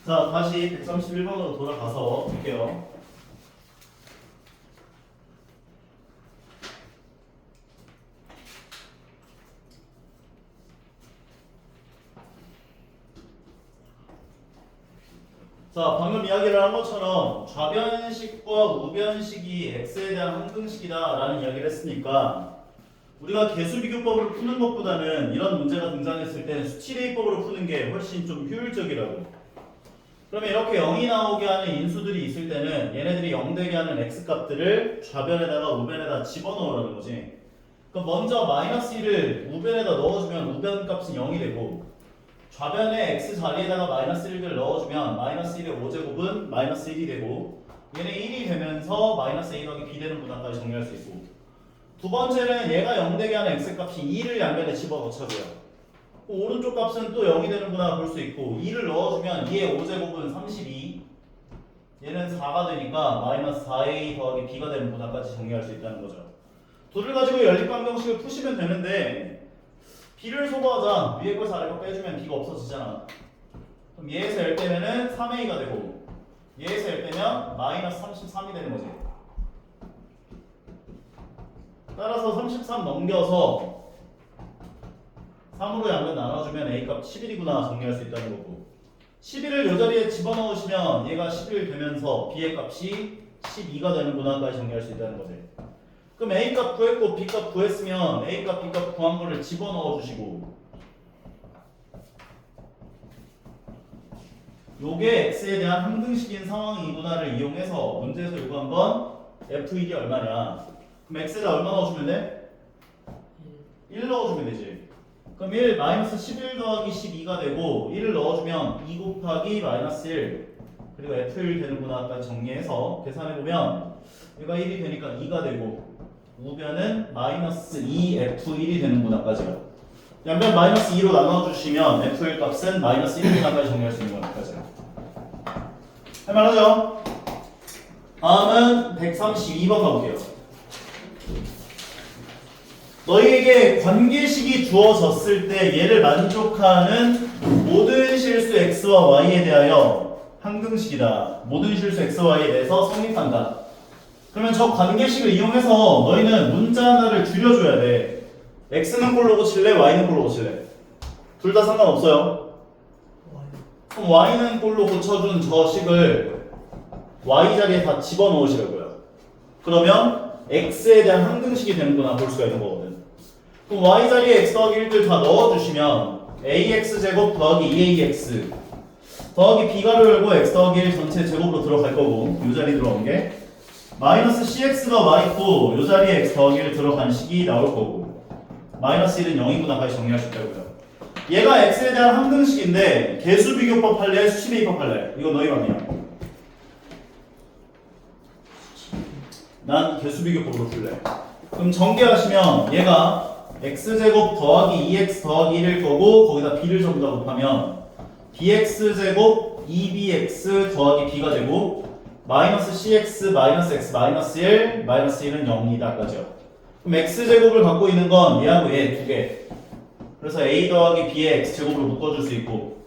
자, 다시 131번으로 돌아가서 볼게요. 자, 방금 이야기를 한 것처럼 좌변식과 우변식이 x에 대한 항등식이다 라는 이야기를 했으니까 우리가 개수비교법으로 푸는 것보다는 이런 문제가 등장했을 때는 수치대입법으로 푸는 게 훨씬 좀 효율적이라고. 그러면 이렇게 0이 나오게 하는 인수들이 있을 때는 얘네들이 0 되게 하는 x값들을 좌변에다가 우변에다 집어넣으라는 거지. 그럼 먼저 마이너스 1을 우변에다 넣어주면 우변값은 0이 되고 좌변에 x 자리에다가 마이너스 1을 넣어주면 마이너스 1의 5제곱은 마이너스 1이 되고 얘네 1이 되면서 마이너스 a 더하기 b 되는 문항까지 정리할 수 있고 두 번째는 얘가 0 되게 하는 x값이 2를 양변에 집어넣자고요. 오른쪽 값은 또 0이 되는구나 볼 수 있고 2를 넣어주면 2의 5제곱은 32 얘는 4가 되니까 마이너스 4a 더하기 b가 되는 문항까지 정리할 수 있다는 거죠. 둘을 가지고 연립방정식을 푸시면 되는데 b를 소거하자. 위에 걸 아래 거 빼주면 b가 없어지잖아. 그럼 얘에서 열 빼면은 3a가 되고 얘에서 열 빼면 마이너스 33이 되는 거지. 따라서 33 넘겨서 3으로 양변 나눠주면 a값 11이구나 정리할 수 있다는 거고 11을 이 자리에 집어넣으시면 얘가 11 되면서 b의 값이 12가 되는구나까지 정리할 수 있다는 거지. 그럼 a값 구했고 b값 구했으면 a값 b값 구한 거를 집어넣어 주시고 요게 x에 대한 항등식인 상황이구나를 이용해서 문제에서 요구한 건 f1이 얼마냐. 그럼 x에다 얼마 넣어주면 돼? 1 넣어주면 되지. 그럼 1 마이너스 11 더하기 12가 되고 1을 넣어주면 2 곱하기 마이너스 1 그리고 f1 되는구나까지 정리해서 계산해보면 얘가 1이 되니까 2가 되고 우변은 마이너스 2f1이 되는구나까지요. 양변 마이너스 2로 나눠주시면 f1 값은 마이너스 1구나까지 정리할 수 있는 거까지요. 할만하죠? 다음은 132번 가볼게요. 너희에게 관계식이 주어졌을 때 얘를 만족하는 모든 실수 x와 y에 대하여 항등식이다. 모든 실수 x와 y에 대해서 성립한다. 그러면 저 관계식을 이용해서 너희는 문자 하나를 줄여줘야 돼. x는 꼴로 고칠래? y는 꼴로 고칠래? 둘 다 상관없어요. 그럼 y는 꼴로 고쳐준 저 식을 y 자리에 다 집어넣으시라고요. 그러면 x에 대한 항등식이 되는구나 볼 수가 있는 거거든. 그럼 y 자리에 x 더하기 1들 다 넣어주시면 ax제곱 더하기 2ax 더하기 b가로 열고 x 더하기 1 전체 제곱으로 들어갈 거고 이 자리 들어온 게 마이너스 cx가 와있고 이 자리에 x 더하기 1 들어간 식이 나올 거고 마이너스 1은 0이구나까지 정리할 수 있다고요. 얘가 x에 대한 항등식인데 개수비교법 할래? 수치대입법 할래? 이거 너희 맘이야. 난 개수비교법으로 풀래. 그럼 전개하시면 얘가 x제곱 더하기 2x 더하기 1일 거고 거기다 b를 전부 다 곱하면 bx제곱 2bx 더하기 b가 되고 마이너스 cx 마이너스 x 마이너스 1 마이너스 1은 0이다까지요. 그럼 x제곱을 갖고 있는 건 얘하고 얘 두 개. 그래서 a 더하기 b의 x제곱으로 묶어줄 수 있고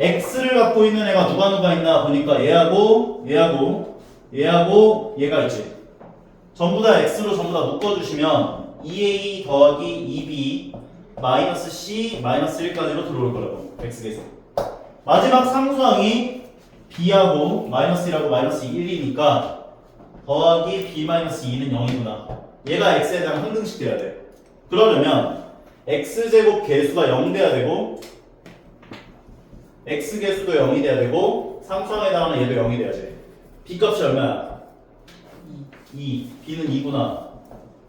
x를 갖고 있는 애가 누가 있나 보니까 얘하고 얘가 있지. 전부 다 x로 전부 다 묶어주시면 2a 더하기 2b 마이너스 c 마이너스 1까지로 들어올 거라고 x계수. 마지막 상수항이 b하고 마이너스 1하고 마이너스 1이니까 더하기 b 마이너스 2는 0이구나. 얘가 x에 대한 항등식 돼야 돼. 그러려면 x제곱 개수가 0 돼야 되고 x계수도 0이 돼야 되고 상수항에 해당하는 얘도 0이 돼야지. b값이 얼마야? 2. b는 2구나.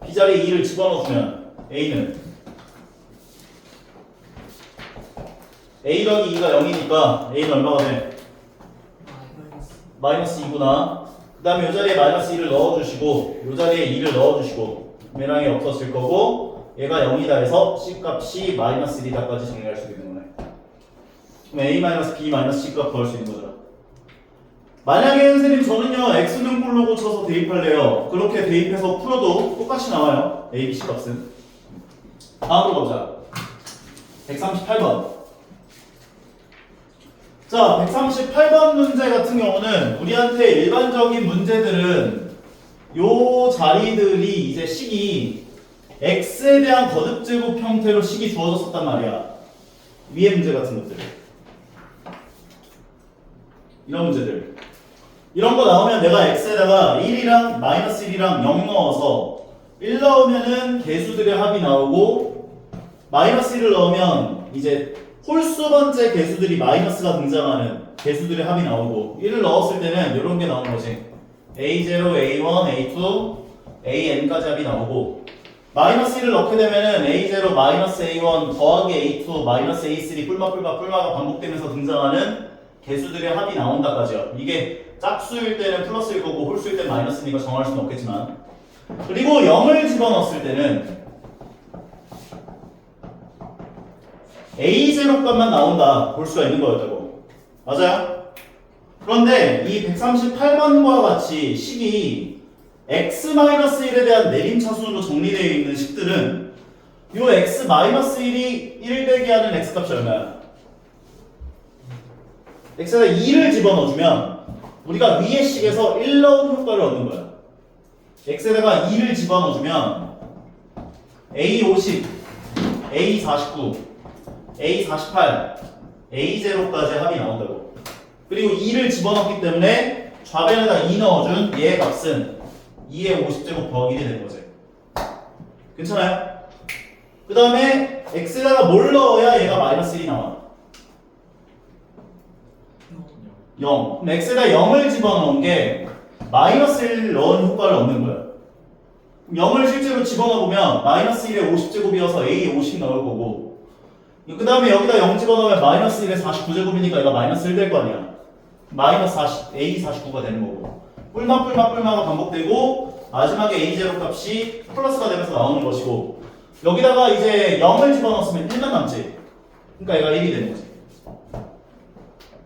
b 자리에 2를 집어넣어주면 a는 a 더하기 2가 0이니까 a는 얼마가 돼? 마이너스 2구나. 그 다음에 이 자리에 마이너스 2를 넣어주시고 이 자리에 2를 넣어주시고 매랑이 없어질 거고 얘가 0이다 해서 c값이 마이너스 1이다까지 정리할 수 있는 거네. 그럼 a 마이너스 b 마이너스 c값 구할 수 있는 거죠. 만약에 선생님 저는요 x는 꼴로 고쳐서 대입할래요. 그렇게 대입해서 풀어도 똑같이 나와요. a, b, c 값은. 다음으로 가보자. 138번. 자, 138번 문제 같은 경우는 우리한테 일반적인 문제들은 요 자리들이 이제 식이 x에 대한 거듭제곱 형태로 식이 주어졌었단 말이야. 위에 문제 같은 것들. 이런 문제들. 이런 거 나오면 내가 x에다가 1이랑 마이너스 1이랑 0 넣어서 1 넣으면은 개수들의 합이 나오고 마이너스 1을 넣으면 이제 홀수 번째 개수들이 마이너스가 등장하는 개수들의 합이 나오고 1을 넣었을 때는 이런 게 나오는 거지. A0, A1, A2, AN까지 합이 나오고 마이너스 1을 넣게 되면은 A0, 마이너스 A1 더하기 A2, 마이너스 A3 뿔마가 반복되면서 등장하는 개수들의 합이 나온다까지요. 이게 짝수일 때는 플러스일 거고 홀수일 때는 마이너스니까 정할 수는 없겠지만 그리고 0을 집어넣었을 때는 A0 값만 나온다 볼 수가 있는 거였다고. 맞아요? 그런데 이 138번과 같이 식이 x-1에 대한 내림차순으로 정리되어 있는 식들은 요 x-1이 1 되게 하는 x값이 얼마야? x에다 2를 집어넣어주면 우리가 위의 식에서 1 넣은 효과를 얻는 거야. x에다가 2를 집어넣어주면 a50, a49, a48, a0까지 합이 나온다고. 그리고 2를 집어넣기 때문에 좌변에다 2 넣어준 얘의 값은 2의 50제곱 더하기 1이 되는 거지. 괜찮아요? 그 다음에 x에다가 뭘 넣어야 얘가 마이너스 1이 나와? 0. 그럼 x에다 0을 집어넣은 게 마이너스 1 넣은 효과를 얻는 거야. 0을 실제로 집어넣으면 마이너스 1에 50제곱이어서 a에 50 넣을 거고 그 다음에 여기다 0 집어넣으면 마이너스 1에 49제곱이니까 얘가 마이너스 1 될 거 아니야. 마이너스 40, a 49가 되는 거고 뿔마가 반복되고 마지막에 a0 값이 플러스가 되면서 나오는 것이고 여기다가 이제 0을 집어넣었으면 1만 남지. 그러니까 얘가 1이 되는 거지.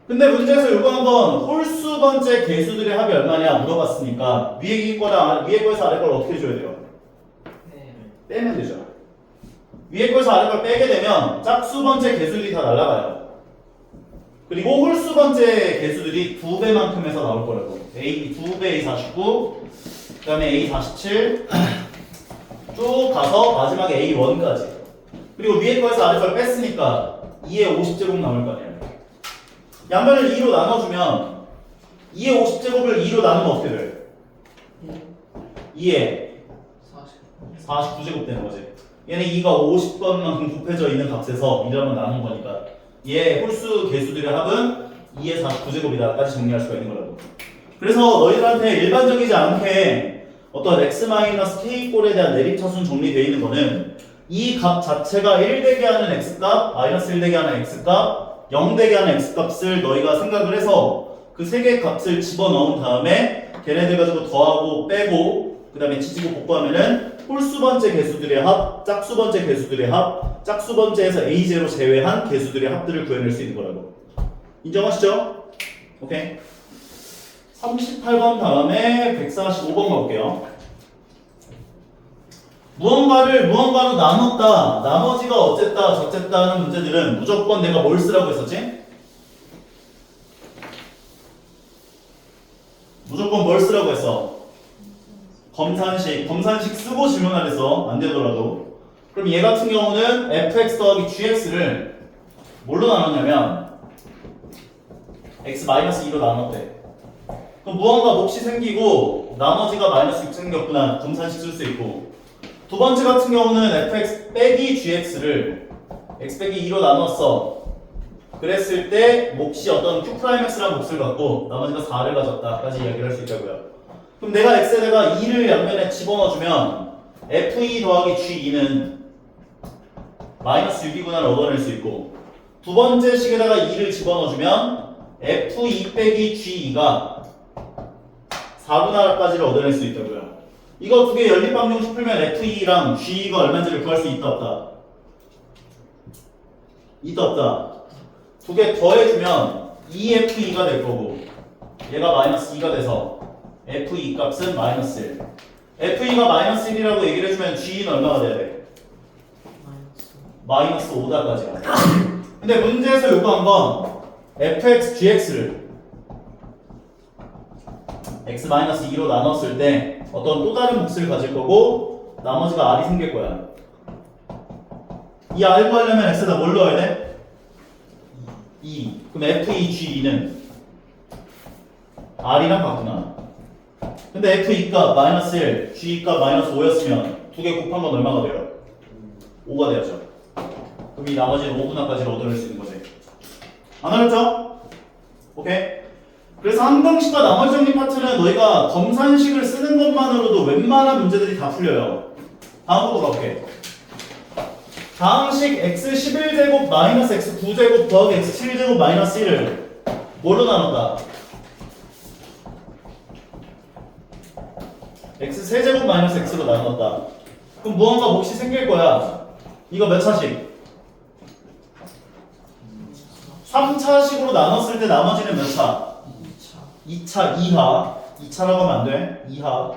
근데 문제에서 요구한 건 홀수 번째 개수들의 합이 얼마냐 물어봤으니까 위에 거에서 아래 걸 어떻게 줘야 돼요? 빼면 되죠. 위에 거에서 아래 걸 빼게 되면 짝수 번째 개수들이 다 날아가요. 그리고 홀수 번째 개수들이 2배만큼 해서 나올 거라고. A 2배 A49, 그 다음에 A47 쭉 가서 마지막에 A1까지. 그리고 위에 거에서 아래 걸 뺐으니까 2의 50제곱 나올 거 아니에요. 양변을 2로 나눠주면 2의 50제곱을 2로 나누면 어떻게 돼? 2의 49제곱 되는 거지. 얘는 2가 50번만큼 곱해져 있는 값에서 2라면 나눈 거니까 얘 홀수 개수들의 합은 2의 49제곱이다까지 정리할 수가 있는 거라고. 그래서 너희들한테 일반적이지 않게 어떤 x-k꼴에 대한 내림차순 정리되어 있는 거는 이 값 자체가 1 되게 하는 x값, 마이너스 1 되게 하는 x값 0 되게 하는 x값을 너희가 생각을 해서 그 세 개의 값을 집어넣은 다음에 걔네들 가지고 더하고 빼고 그 다음에 지지고 복구하면은 홀수 번째 개수들의 합, 짝수 번째 개수들의 합, 짝수 번째에서 a0 제외한 개수들의 합들을 구해낼 수 있는 거라고. 인정하시죠? 오케이. 38번 다음에 145번 가볼게요. 무언가로 나눴다, 나머지가 어쨌다, 저쨌다 하는 문제들은 무조건 내가 뭘 쓰라고 했었지? 무조건 뭘 쓰라고 했어? 검산식 쓰고 질문하래서 안 되더라도. 그럼 얘 같은 경우는 fx 더하기 gx를 뭘로 나눴냐면 x-2로 나눴대. 그럼 무언가 몫이 생기고 나머지가 마이너스 6 생겼구나. 검산식 쓸 수 있고. 두 번째 같은 경우는 fx 빼기 gx를 x 빼기 2로 나눴어. 그랬을 때 몫이 어떤 q'x라는 몫을 갖고 나머지가 4를 가졌다까지 이야기를 할 수 있다고요. 그럼 내가 x에다가 2를 양면에 집어넣어주면 f2 더하기 g2는 마이너스 6이구나를 얻어낼 수 있고 두 번째 식에다가 2를 집어넣어주면 f2 빼기 g2가 4분할까지를 얻어낼 수 있다고요. 이거 두 개 연립방정식 풀면 f2랑 g2가 얼마인지를 구할 수 있다 없다? 있다 없다? 두 개 더해주면 2f2가 될 거고 얘가 마이너스 2가 돼서 f2 값은 마이너스 1. f2가 마이너스 1이라고 얘기를 해주면 g는 얼마가 돼야 돼? 마이너스 5다까지가. 근데 문제에서 요구한 건 fx, gx를 x-2로 나눴을 때 어떤 또 다른 몫을 가질 거고 나머지가 r이 생길 거야. 이 r 구하려면 x에다 뭘 넣어야 돼? 2. 그럼 f2g2는 r이랑 같구나. 근데 f2값 마이너스 1, g2값 마이너스 5였으면 두 개 곱한 건 얼마가 돼요? 5가 되었죠. 그럼 이 나머지는 5분화까지를 얻어낼 수 있는 거지. 안 어렵죠? 오케이. 그래서 항등식과 나머지 정리 파트는 너희가 검산식을 쓰는 것만으로도 웬만한 문제들이 다 풀려요. 다음 거 가볼게. 다항식 x 11제곱 마이너스 x 9제곱 더하기 x 7제곱 마이너스 1을 뭘로 나눴다? x 세제곱 마이너스 x로 나눴다. 그럼 무언가 몫이 생길 거야. 이거 몇 차식? 3차식으로 나눴을 때 나머지는 몇 차? 2차 2하. 2차라고 하면 안 돼. 2하.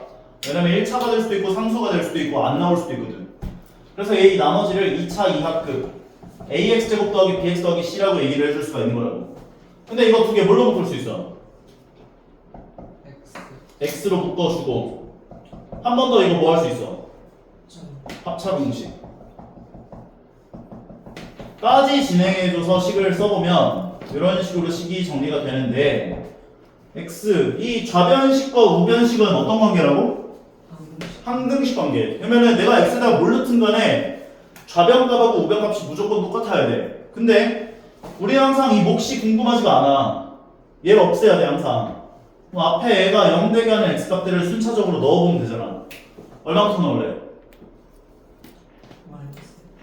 왜냐면 1차가 될 수도 있고 상수가 될 수도 있고 안 나올 수도 있거든. 그래서 이 나머지를 2차 2하급 ax제곱 더하기 bx 더하기 c라고 얘기를 해줄 수가 있는 거라고. 근데 이거 두 개 뭘로 묶을 수 있어? x로 묶어주고 한 번 더 이거 뭐 할 수 있어? 합차 공식 까지 진행해줘서 식을 써보면 이런 식으로 식이 정리가 되는데 x 이 좌변식과 우변식은 어떤 관계라고? 항등식 관계. 그러면은 내가 x에다가 뭘 넣든 간에 좌변값하고 우변값이 무조건 똑같아야 돼. 근데 우리 항상 이 몫이 궁금하지가 않아. 얘를 없애야 돼 항상. 그럼 앞에 얘가 0 되게 하는 x값들을 순차적으로 넣어보면 되잖아. 얼마부터 넣을래?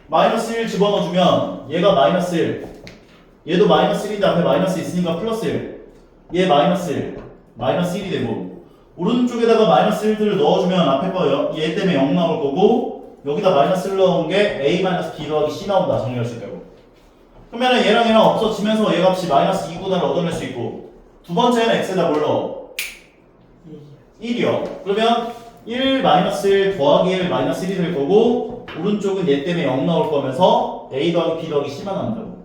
마이너스 1 집어넣어주면 얘가 마이너스 1 얘도 마이너스 1인데 앞에 마이너스 있으니까 플러스 1 얘 마이너스 1 마이너스 1이 되고 오른쪽에다가 마이너스 1들을 넣어주면 앞에 거 얘 때문에 0 나올 거고 여기다 마이너스 1 넣은 게 a 마이너스 b 더하기 c 나온다. 정리할 수 있다고. 그러면은 얘랑 얘랑 없어지면서 얘 값이 마이너스 2구단을 얻어낼 수 있고 두 번째는 x에다 뭘 넣어? 1이요. 그러면 1 마이너스 1 더하기 1 마이너스 1이 될 거고 오른쪽은 얘 때문에 0 나올 거면서 a 더하기 b 더하기 c만 나온다고.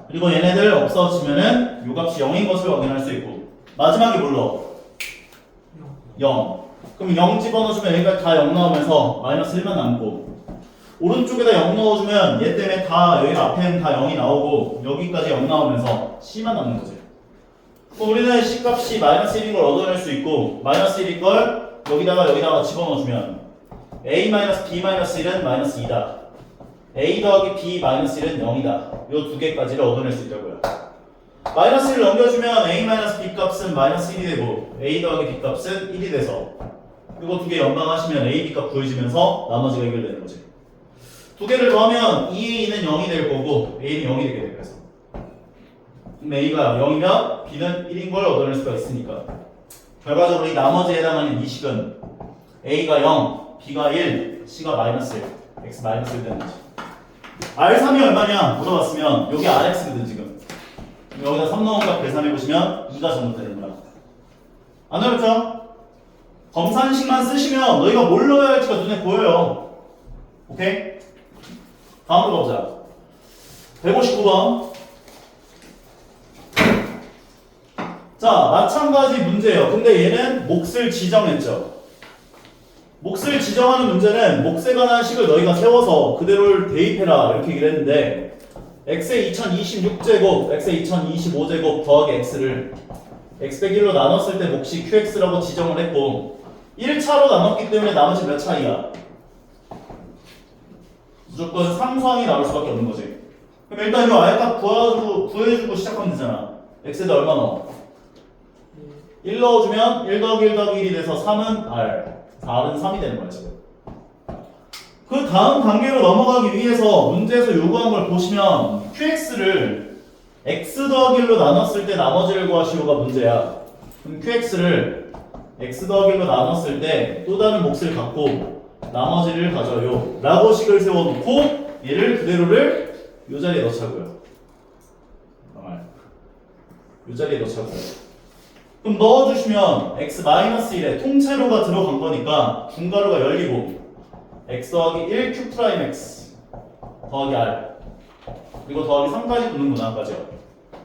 그리고 얘네들 없어지면은 요 값이 0인 것을 확인할 수 있고 마지막에 뭘 넣어? 0. 그럼 0 집어넣어주면 여기까지 다 0 나오면서 마이너스 1만 남고 오른쪽에다 0 넣어주면 얘 때문에 다 여기 앞에는 다 0이 나오고 여기까지 0 나오면서 c만 남는 거지. 그럼 우리는 c 값이 마이너스 1인 걸 얻어낼 수 있고 마이너스 1인 걸 여기다가 집어넣어주면 a 마이너스 b 마이너스 1은 마이너스 2다. a 더하기 b 마이너스 1은 0이다. 요 두 개까지를 얻어낼 수 있다고요. 마이너스 1을 넘겨주면 a 마이너스 b 값은 마이너스 1이 되고 a 더하기 b 값은 1이 돼서 이거 두 개 연방하시면 a, b 값 구해지면서 나머지가 해결되는 거지. 두 개를 더하면 2a는 0이 될 거고 a는 0이 되게 돼. 그래서 그럼 a가 0이면 b는 1인 걸 얻어낼 수가 있으니까 결과적으로 이 나머지에 해당하는 이 식은 a가 0, b가 1, c가 마이너스 1, x 마이너스 1 되는 거지. R3이 얼마냐 물어봤으면 여기 RX거든 지금. 여기다 3 넣은 값 계산해보시면 2가 정답되는 거야. 안 어렵죠? 검산식만 쓰시면 너희가 뭘 넣어야 할지가 눈에 보여요. 오케이? 다음으로 가보자. 159번. 자, 마찬가지 문제예요. 근데 얘는 몫을 지정했죠. 몫을 지정하는 문제는 몫에 관한 식을 너희가 세워서 그대로를 대입해라 이렇게 얘기를 했는데 x의 2026제곱, x의 2025제곱 더하기 x를 x 100 1로 나눴을 때 몫이 qx라고 지정을 했고 1차로 나눴기 때문에 나머지 몇 차이야? 무조건 상수항이 나올 수밖에 없는 거지. 그럼 일단 이 r값 구해주고 시작하면 되잖아. x에다 얼마 넣어? 1 넣어주면 1 더하기 1 더하기 1이 돼서 3은 r 4는 3이 되는 거야 지금. 그 다음 단계로 넘어가기 위해서 문제에서 요구한 걸 보시면 qx를 x 더하기 1로 나눴을 때 나머지를 구하시오가 문제야. 그럼 qx를 x 더하기 1로 나눴을 때 또 다른 몫을 갖고 나머지를 가져요 라고 식을 세워놓고 얘를 그대로를 요 자리에 넣자고요. 요 자리에 넣자고요. 그럼 넣어주시면 x-1에 통째로가 들어간 거니까 분가루가 열리고 x 더하기 1 q 프라임 x 더하기 r 이거 더하기 3까지 붙는구나. 아까죠?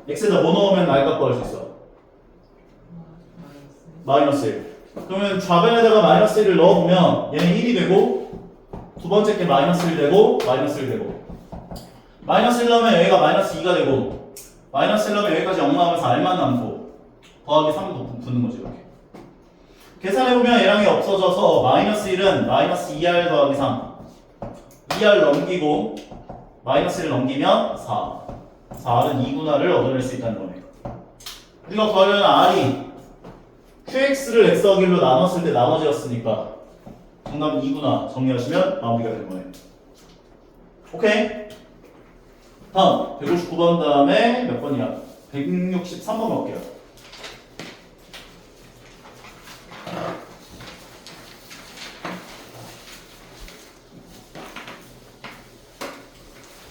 x에다 뭐 넣으면 알값 구할 수 있어? 마이너스 1. 그러면 좌변에다가 마이너스 1을 넣어보면 얘는 1이 되고 두 번째 게 마이너스 1 되고 마이너스 1 되고 마이너스 1 넣으면 여기가 마이너스 2가 되고 마이너스 1 넣으면 여기까지 0 나오면서 r만 남고 더하기 3도 붙는 거지 이렇게. 계산해보면 얘랑이 없어져서 마이너스 1은 마이너스 2r 더하기 3 2r 넘기고 마이너스 1을 넘기면 4 4r은 2분할을 얻어낼 수 있다는 거네. 우리가 구하려는 r이 qx를 x 더하기 1로 나눴을 때 나머지였으니까 정답은 2구나 정리하시면 마무리가 될 거네. 오케이. 다음 159번 다음에 몇 번이야? 163번 갈게요.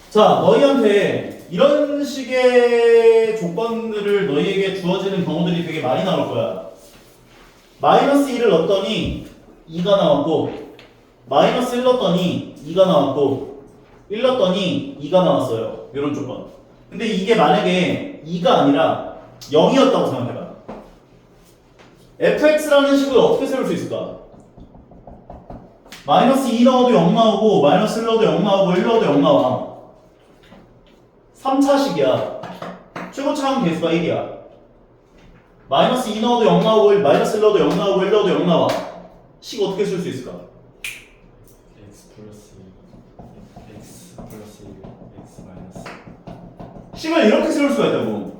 자, 너희한테 이런 식의 조건들을 너희에게 주어지는 경우들이 되게 많이 나올 거야. 마이너스 1을 넣었더니 2가 나왔고 마이너스 1 넣었더니 2가 나왔고 1 넣었더니 2가 나왔어요. 이런 조건. 근데 이게 만약에 2가 아니라 0이었다고 생각해봐. fx라는 식을 어떻게 세울 수 있을까? 마이너스 2 넣어도 0 나오고 마이너스 1 넣어도 0 나오고 1 넣어도 0 나와. 3차식이야. 최고차항 개수가 1이야. 마이너스 2 넣어도 0 나오고 마이너스 1 넣어도 0 나오고 1 넣어도 0 나와. 식 어떻게 쓸 수 있을까? x 플러스 2 x 마이너스 식을 이렇게 세울 수가 있다고.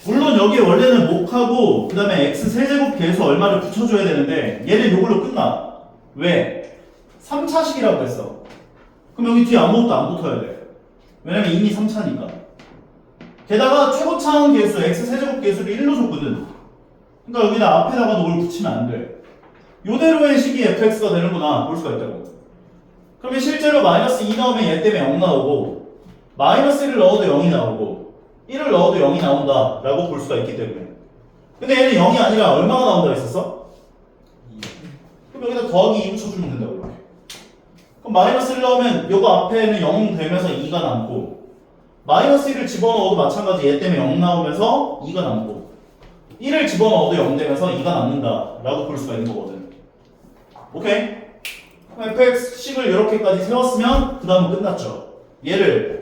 물론 여기에 원래는 목하고 그 다음에 x 세제곱 계수 얼마를 붙여줘야 되는데 얘는 이걸로 끝나. 왜? 3차식이라고 했어. 그럼 여기 뒤에 아무것도 안 붙어야 돼. 왜냐면 이미 3차니까. 게다가 최고차항 개수 x 세제곱 계수를 1로 줬거든. 그러니까 여기다 앞에다가 뭘 붙이면 안 돼. 요대로의 식이 fx가 되는구나 볼 수가 있다고. 그러면 실제로 마이너스 2 넣으면 얘 때문에 0 나오고 마이너스 1을 넣어도 0이 나오고 1을 넣어도 0이 나온다 라고 볼 수가 있기 때문에. 근데 얘는 0이 아니라 얼마가 나온다 했었어? 2. 그럼 여기다 더하기 2 붙여주면 된다고 이렇게. 그럼 마이너스 1 넣으면 요거 앞에는 0 되면서 2가 남고 마이너스 1을 집어넣어도 마찬가지 얘 때문에 0 나오면서 2가 남고 1을 집어넣어도 0 되면서 2가 남는다 라고 볼 수가 있는 거거든. 오케이? fx식을 이렇게까지 세웠으면 그 다음은 끝났죠. 얘를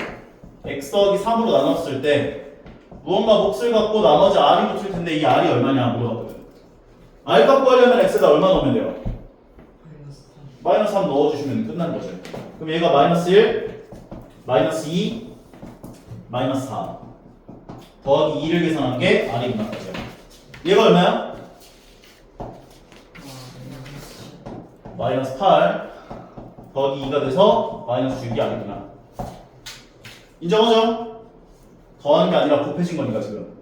x 더하기 3으로 나눴을 때 무언가 몫을 갖고 나머지 r이 붙을 텐데 이 r이 얼마냐 물어봤거든. r 값 구하려면 x에다 얼마 넣으면 돼요? 마이너스 3 넣어주시면 끝난 거죠. 그럼 얘가 마이너스 1, 마이너스 2, 마이너스 4 더하기 2를 계산한 게 r이구나. 얘가 얼마야? 마이너스 8 더하기 2가 돼서 마이너스 6이 아니구나. 인정하죠? 더하는 게 아니라 곱해진 거니까 지금.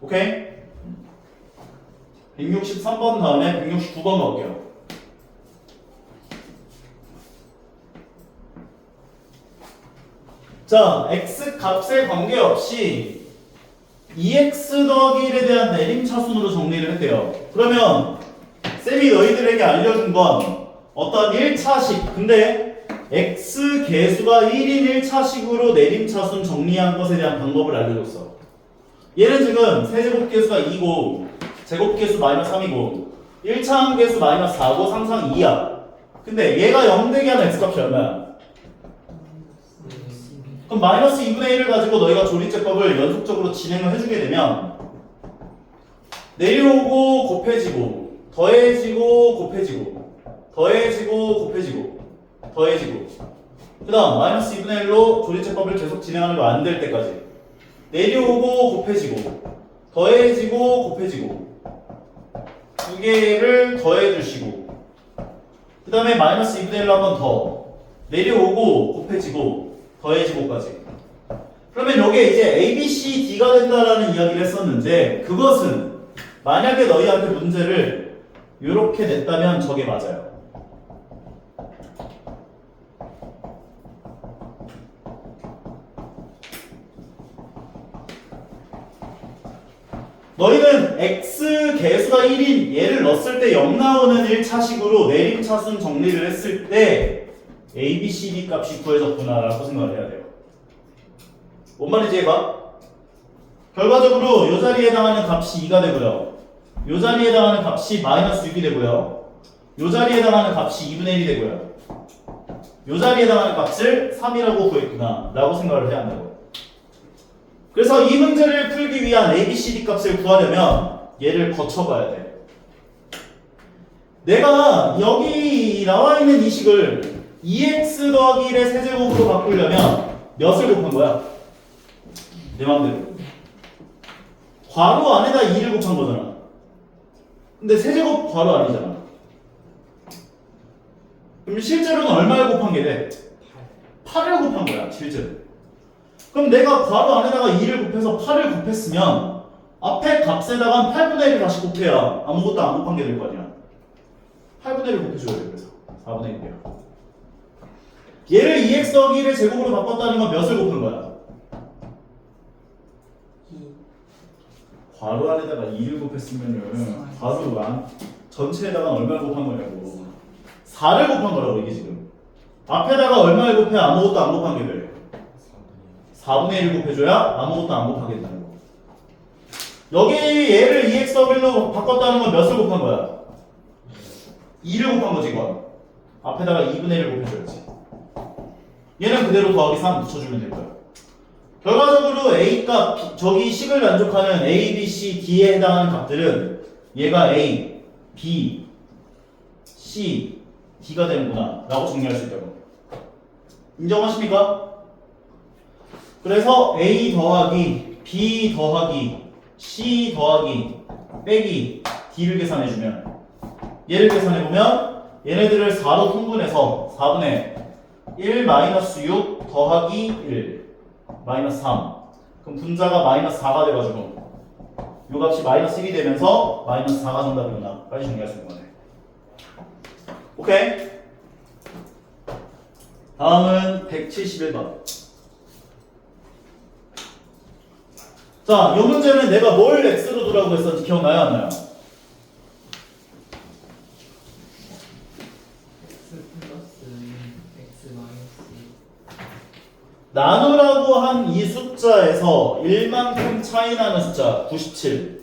오케이? 163번 다음에 169번 넣을게요. 자, x 값에 관계없이 2x 더하기 1에 대한 내림차순으로 정리를 했대요. 그러면 쌤이 너희들에게 알려준 건 어떤 1차식, 근데 x 개수가 1인 1차식으로 내림차순 정리한 것에 대한 방법을 알려줬어. 얘는 지금 세제곱 개수가 2고 제곱 개수 마이너스 3이고 1차항 개수 마이너스 4고 상상 2야. 근데 얘가 0 되게 하는 x값이 얼마야? 그럼 마이너스 2분의 1을 가지고 너희가 조리제법을 연속적으로 진행을 해주게 되면 내려오고 곱해지고 더해지고 곱해지고 더해지고 곱해지고 더해지고 그 다음 마이너스 2분의 1로 조리제법을 계속 진행하는 거 안 될 때까지 내려오고 곱해지고 더해지고 곱해지고 두 개를 더해주시고 그 다음에 마이너스 2분의 1로 한 번 더 내려오고 곱해지고 더해지고까지. 그러면 이게 이제 A, B, C, D가 된다라는 이야기를 했었는데 그것은 만약에 너희한테 문제를 이렇게 냈다면 저게 맞아요. 너희는 X 개수가 1인 얘를 넣었을 때 0 나오는 1차식으로 내림차순 정리를 했을 때 A, B, C, D 값이 구해졌구나 라고 생각을 해야 돼요. 뭔 말인지 해봐. 결과적으로 이 자리에 해당하는 값이 2가 되고요. 이 자리에 해당하는 값이 마이너스 6이 되고요. 이 자리에 해당하는 값이 2분의 1이 되고요. 이 자리에 해당하는 값을 3이라고 구했구나 라고 생각을 해야 한다고. 그래서 이 문제를 풀기 위한 A, B, C, D 값을 구하려면 얘를 거쳐가야 돼. 내가 여기 나와 있는 이 식을 2x 더하기 1의 세제곱으로 바꾸려면 몇을 곱한 거야? 내 마음대로. 괄호 안에다 2를 곱한 거잖아. 근데 세제곱 괄호 아니잖아. 그럼 실제로는 얼마를 곱한 게 돼? 8을 곱한 거야, 실제로. 그럼 내가 괄호 안에다가 2를 곱해서 8을 곱했으면 앞에 값에다가 8분의 1을 다시 곱해야 아무것도 안 곱한 게 될 거 아니야. 8분의 1을 곱해줘야 돼, 그래서. 4분의 1이야. 얘를 2x 더하기 1의 제곱으로 바꿨다는 건 몇을 곱한 거야? 괄호 안에다가 2를 곱했으면은 괄호가 전체에다가 얼마를 곱한 거냐고. 4를 곱한 거라고 이게 지금. 앞에다가 얼마를 곱해 아무것도 안 곱한 게 돼. 4분의 1을 곱해줘야 아무것도 안 곱하게 된다는 거. 여기 얘를 2x 더하기 1로 바꿨다는 건 몇을 곱한 거야? 2를 곱한 거지 이건. 앞에다가 2분의 1을 곱해줘야지. 얘는 그대로 더하기 3 붙여주면 될 거야. 결과적으로 A 값, 저기 식을 만족하는 A, B, C, D에 해당하는 값들은 얘가 A, B, C, D가 되는구나 라고 정리할 수 있다고. 인정하십니까? 그래서 A 더하기 B 더하기 C 더하기 빼기 D를 계산해주면 얘를 계산해보면 얘네들을 4로 통분해서 4분의 1 마이너스 6 더하기 1 마이너스 3. 그럼 분자가 마이너스 4가 돼가지고 요 값이 마이너스 1이 되면서 마이너스 4가 정답이구나 까지 정리할 수 있는 거네. 오케이. 다음은 171번. 자, 이 문제는 내가 뭘 x로 두라고 했었는지 기억나요? 안 나요? x 플러스 x 마이너스 나누라고 한 이 숫자에서 1만큼 차이 나는 숫자 97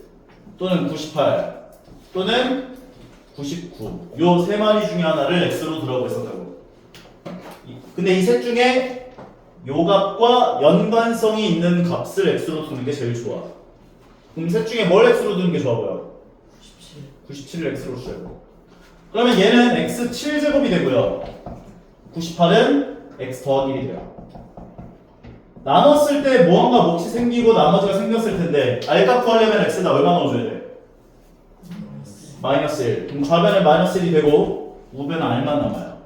또는 98 또는 99 요 세 마리 중에 하나를 x로 두라고 했었다고. 근데 이 셋 중에 요 값과 연관성이 있는 값을 x로 두는 게 제일 좋아. 그럼 셋 중에 뭘 x로 두는 게 좋아 보여? 97을 x로 써요. 그러면 얘는 x 7제곱이 되고요. 98은 x 더하기 1이 돼요. 나눴을 때 무언가 몫이 생기고 나머지가 생겼을 텐데 R값 구하려면 x에다 얼마 넣어줘야 돼? 마이너스 1. 그럼 좌변은 마이너스 1이 되고 우변은 R만 남아요.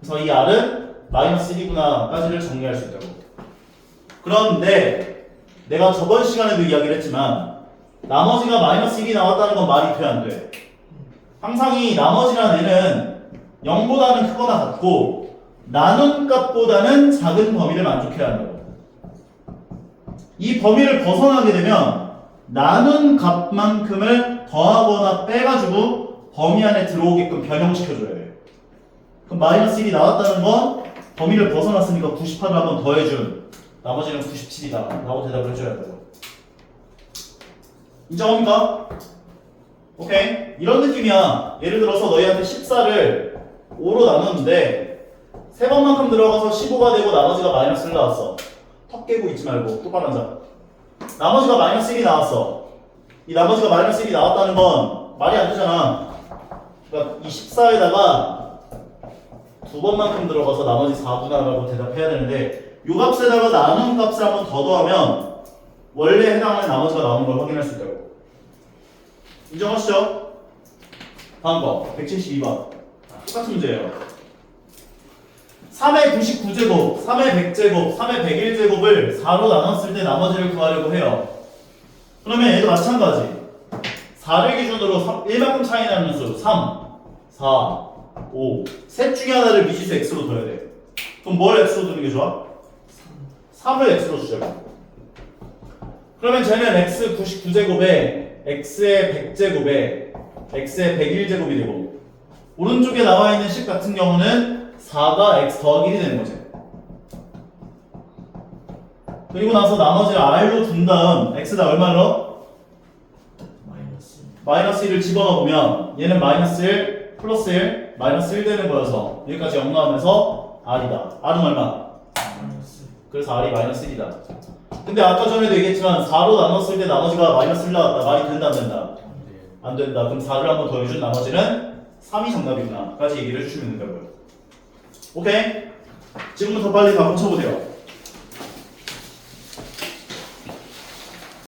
그래서 이 R은 마이너스 1이구나 까지를 정리할 수 있다고. 그런데 내가 저번 시간에도 이야기를 했지만 나머지가 마이너스 1이 나왔다는 건 말이 돼 안 돼? 항상 이 나머지라는 애는 0보다는 크거나 같고 나눈 값보다는 작은 범위를 만족해야 한다고. 이 범위를 벗어나게 되면 나눈 값만큼을 더하거나 빼가지고 범위 안에 들어오게끔 변형시켜줘야 돼. 그럼 마이너스 1이 나왔다는 건 범위를 벗어났으니까 98을 한번 더해준 나머지는 97이다 라고 대답을 해줘야 돼요. 인정합니까? 오케이. 이런 느낌이야. 예를 들어서 너희한테 14를 5로 나눴는데 3번만큼 들어가서 15가 되고 나머지가 마이너스 1 나왔어. 턱 깨고 있지 말고 똑바로 앉아. 나머지가 마이너스 1이 나왔어. 이 나머지가 마이너스 1이 나왔다는 건 말이 안 되잖아. 그러니까 이 14에다가 2번만큼 들어가서 나머지 4분할하고 대답해야 되는데 이 값에다가 나눈 값을 한번 더 더하면 원래 해당하는 나머지가 나오는 걸 확인할 수 있다고. 인정하시죠? 다음 거 172번 똑같은 문제예요. 3의 99제곱, 3의 100제곱, 3의 101제곱을 4로 나눴을 때 나머지를 구하려고 해요. 그러면 얘도 마찬가지 4를 기준으로 1만큼 차이 나는 수 3, 4, 5 셋 중에 하나를 미지수 x로 둬야 돼. 그럼 뭘 x로 두는 게 좋아? 3을 x로 주자고. 그러면 쟤는 x 99제곱에 x의 100제곱에 x의 101제곱이 되고 오른쪽에 나와 있는 식 같은 경우는 4가 x 더하기 1이 되는 거지. 그리고 나서 나머지를 r로 둔 다음 x다 얼마로? 마이너스 마이너스 1을 집어넣어 보면 얘는 마이너스 1 플러스 1 마이너스 1 되는 거여서 여기까지 0 나오면서 r이다. r은 얼마? 마이너스 그래서 r이 마이너스 1이다. 근데 아까 전에도 얘기했지만 4로 나눴을 때 나머지가 마이너스 1 나왔다. 말이 된다 안 된다? 안돼 안 된다. 그럼 4를 한번 더해준 나머지는 3이 정답이구나 까지 얘기를 해주시면 된다고요. 오케이? 지금부터 빨리 다 고쳐보세요.